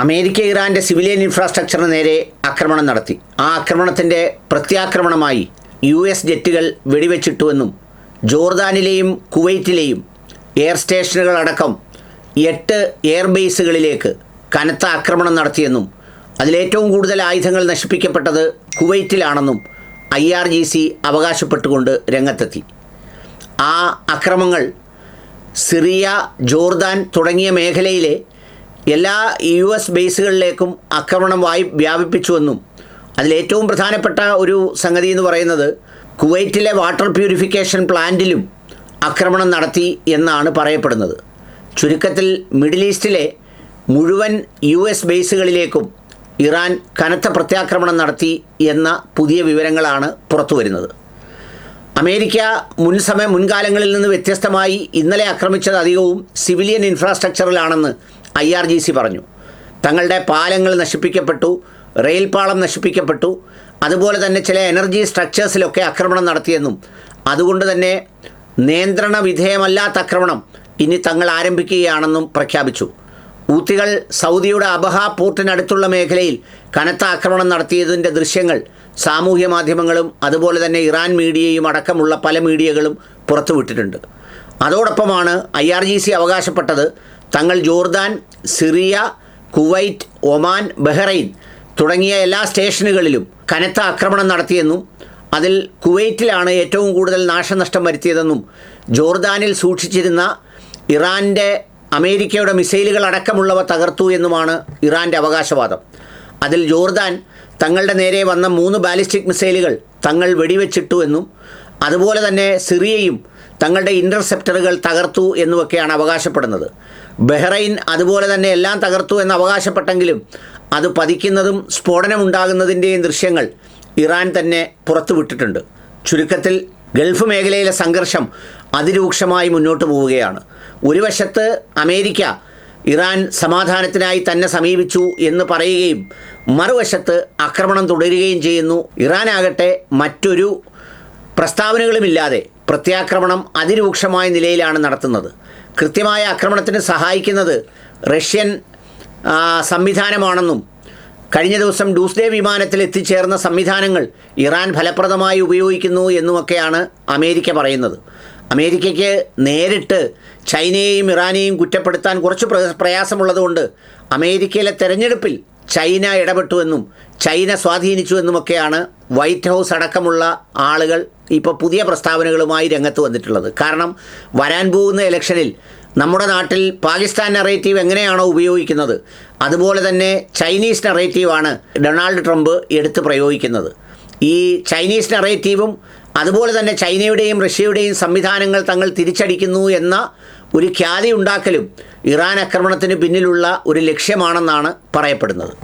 America ഇറാൻ്റെ civilian ഇൻഫ്രാസ്ട്രക്ചറിന് നേരെ ആക്രമണം നടത്തി. ആ ആക്രമണത്തിൻ്റെ പ്രത്യാക്രമണമായി US ജെറ്റുകൾ വെടിവെച്ചിട്ടുവെന്നും ജോർദാനിലെയും കുവൈറ്റിലെയും എയർ സ്റ്റേഷനുകളടക്കം 8 എയർബേസുകളിലേക്ക് കനത്ത ആക്രമണം നടത്തിയെന്നും അതിലേറ്റവും കൂടുതൽ ആയുധങ്ങൾ നശിപ്പിക്കപ്പെട്ടത് കുവൈറ്റിലാണെന്നും IRGC അവകാശപ്പെട്ടുകൊണ്ട് രംഗത്തെത്തി. ആ അക്രമങ്ങൾ സിറിയ, ജോർദാൻ തുടങ്ങിയ മേഖലയിലെ എല്ലാ US ബേസുകളിലേക്കും ആക്രമണം വ്യാപിപ്പിച്ചുവെന്നും അതിലേറ്റവും പ്രധാനപ്പെട്ട ഒരു സംഗതി എന്ന് പറയുന്നത് കുവൈറ്റിലെ വാട്ടർ പ്യൂരിഫിക്കേഷൻ പ്ലാന്റിലും ആക്രമണം നടത്തി എന്നാണ് പറയപ്പെടുന്നത്. ചുരുക്കത്തിൽ മിഡിൽ ഈസ്റ്റിലെ മുഴുവൻ US ബേസുകളിലേക്കും ഇറാൻ കനത്ത പ്രത്യാക്രമണം നടത്തി എന്ന പുതിയ വിവരങ്ങളാണ് പുറത്തു വരുന്നത്. അമേരിക്ക മുൻകാലങ്ങളിൽ നിന്ന് വ്യത്യസ്തമായി ഇന്നലെ ആക്രമിച്ചത് അധികവും സിവിലിയൻ ഇൻഫ്രാസ്ട്രക്ചറിലാണെന്ന് IRGC പറഞ്ഞു. തങ്ങളുടെ പാലങ്ങൾ നശിപ്പിക്കപ്പെട്ടു, റെയിൽ പാളം നശിപ്പിക്കപ്പെട്ടു, അതുപോലെ തന്നെ ചില എനർജി സ്ട്രക്ചേഴ്സിലൊക്കെ ആക്രമണം നടത്തിയെന്നും അതുകൊണ്ട് തന്നെ നിയന്ത്രണ വിധേയമല്ലാത്ത ആക്രമണം ഇനി തങ്ങൾ ആരംഭിക്കുകയാണെന്നും പ്രഖ്യാപിച്ചു. ഊത്തികൾ സൗദിയുടെ അബഹ പോർട്ടിനടുത്തുള്ള മേഖലയിൽ കനത്ത ആക്രമണം നടത്തിയതിൻ്റെ ദൃശ്യങ്ങൾ സാമൂഹ്യ മാധ്യമങ്ങളും അതുപോലെ തന്നെ ഇറാൻ മീഡിയയും അടക്കമുള്ള പല മീഡിയകളും പുറത്തുവിട്ടിട്ടുണ്ട്. അതോടൊപ്പമാണ് IRGC അവകാശപ്പെട്ടത് തങ്ങൾ Jordan, Syria, Kuwait, Oman, Bahrain തുടങ്ങിയ എല്ലാ സ്റ്റേഷനുകളിലും കനത്ത ആക്രമണം നടത്തിയെന്നും അതിൽ കുവൈറ്റിലാണ് ഏറ്റവും കൂടുതൽ നാശനഷ്ടം വരുത്തിയതെന്നും ജോർദാനിൽ സൂക്ഷിച്ചിരുന്ന ഇറാൻ്റെ അമേരിക്കയുടെ മിസൈലുകൾ അടക്കമുള്ളവ തകർത്തു എന്നുമാണ് ഇറാൻ്റെ അവകാശവാദം. അതിൽ ജോർദാൻ തങ്ങളുടെ നേരെ വന്ന 3 ബാലിസ്റ്റിക് മിസൈലുകൾ തങ്ങൾ വെടിവെച്ചിട്ടു എന്നും അതുപോലെ തന്നെ സിറിയയും തങ്ങളുടെ ഇൻ്റർസെപ്റ്ററുകൾ തകർത്തു എന്നുമൊക്കെയാണ് അവകാശപ്പെടുന്നത്. ബഹ്റൈൻ അതുപോലെ തന്നെ എല്ലാം തകർത്തു എന്ന് അവകാശപ്പെട്ടെങ്കിലും അത് പതിക്കുന്നതും സ്ഫോടനമുണ്ടാകുന്നതിൻ്റെയും ദൃശ്യങ്ങൾ ഇറാൻ തന്നെ പുറത്തുവിട്ടിട്ടുണ്ട്. ചുരുക്കത്തിൽ ഗൾഫ് മേഖലയിലെ സംഘർഷം അതിരൂക്ഷമായി മുന്നോട്ട് പോവുകയാണ്. ഒരു വശത്ത് അമേരിക്ക ഇറാൻ സമാധാനത്തിനായി തന്നെ സമീപിച്ചു എന്ന് പറയുകയും മറുവശത്ത് ആക്രമണം തുടരുകയും ചെയ്യുന്നു. ഇറാനാകട്ടെ മറ്റൊരു പ്രസ്താവനകളുമില്ലാതെ പ്രത്യാക്രമണം അതിരൂക്ഷമായ നിലയിലാണ് നടത്തുന്നത്. കൃത്യമായ ആക്രമണത്തിന് സഹായിക്കുന്നത് റഷ്യൻ സംവിധാനമാണെന്നും കഴിഞ്ഞ ദിവസം ഡൂസ്ഡേ വിമാനത്തിൽ എത്തിച്ചേർന്ന സംവിധാനങ്ങൾ ഇറാൻ ഫലപ്രദമായി ഉപയോഗിക്കുന്നു എന്നുമൊക്കെയാണ് അമേരിക്ക പറയുന്നത്. അമേരിക്കയ്ക്ക് നേരിട്ട് ചൈനയെയും ഇറാനെയും കുറ്റപ്പെടുത്താൻ കുറച്ച് പ്രയാസമുള്ളതുകൊണ്ട് അമേരിക്കയിലെ തെരഞ്ഞെടുപ്പിൽ ചൈന ഇടപെട്ടുവെന്നും ചൈന സ്വാധീനിച്ചുവെന്നുമൊക്കെയാണ് വൈറ്റ് ഹൗസ് അടക്കമുള്ള ആളുകൾ ഇപ്പോൾ പുതിയ പ്രസ്താവനകളുമായി രംഗത്ത് വന്നിട്ടുള്ളത്. കാരണം വരാൻ പോകുന്ന ഇലക്ഷനിൽ നമ്മുടെ നാട്ടിൽ പാകിസ്ഥാൻ നറേറ്റീവ് എങ്ങനെയാണോ ഉപയോഗിക്കുന്നത് അതുപോലെ തന്നെ ചൈനീസ് നറേറ്റീവാണ് ഡൊണാൾഡ് ട്രംപ് എടുത്ത് പ്രയോഗിക്കുന്നത്. ഈ ചൈനീസ് നറേറ്റീവും അതുപോലെ തന്നെ ചൈനയുടെയും റഷ്യയുടെയും സംവിധാനങ്ങൾ തങ്ങൾ തിരിച്ചടിക്കുന്നു എന്ന ഒരു ഖ്യാതി ഉണ്ടാക്കലും ഇറാൻ ആക്രമണത്തിന് പിന്നിലുള്ള ഒരു ലക്ഷ്യമാണെന്നാണ് പറയപ്പെടുന്നത്.